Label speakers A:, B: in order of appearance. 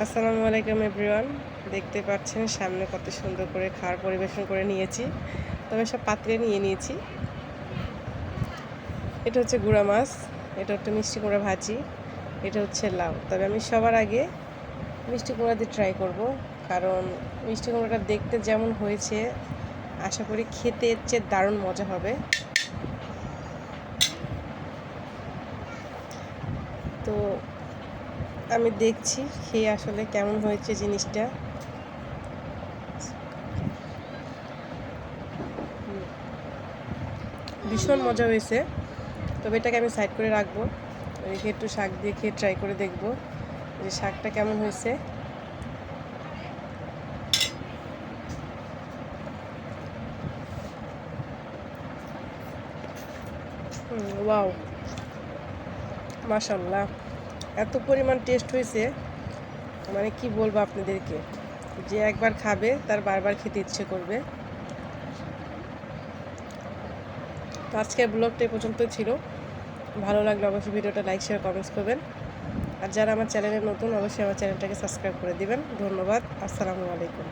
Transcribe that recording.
A: আসসালামু আলাইকুম এভরিওয়ান। দেখতে পাচ্ছেন সামনে কত সুন্দর করে খাবার পরিবেশন করে নিয়েছি। তবে সব পাত্রে নিয়ে নিয়েছি। এটা হচ্ছে গুঁড়া মাছ, এটা হচ্ছে মিষ্টি কুমড়া ভাজি, এটা হচ্ছে লাউ। তবে আমি সবার আগে মিষ্টি কুমড়া দিয়ে ট্রাই করব, কারণ মিষ্টি কুমড়াটা দেখতে যেমন হয়েছে আশা করি খেতে এর চেয়ে দারুণ মজা হবে। তো আমি দেখছি খেয়ে আসলে কেমন হয়েছে জিনিসটা। ভীষণ মজা হয়েছে। তবে এটাকে আমি সাইড করে রাখবো, রেখে একটু শাক দিয়ে খেয়ে ট্রাই করে দেখব যে শাকটা কেমন হয়েছে। ওয়াও, মাশাল্লাহ, এত পরিমাণ টেস্ট হয়েছে, মানে কি বলবো আপনাদেরকে, যে একবার খাবে তার বারবার খেতে ইচ্ছে করবে। তো আজকের ব্লগটা এই পর্যন্তই ছিল। ভালো লাগলে অবশ্যই ভিডিওটা লাইক শেয়ার কমেন্টস করবেন। আর যারা আমার চ্যানেলে নতুন অবশ্যই আমার চ্যানেলটাকে সাবস্ক্রাইব করে দিবেন। ধন্যবাদ। আসসালামু আলাইকুম।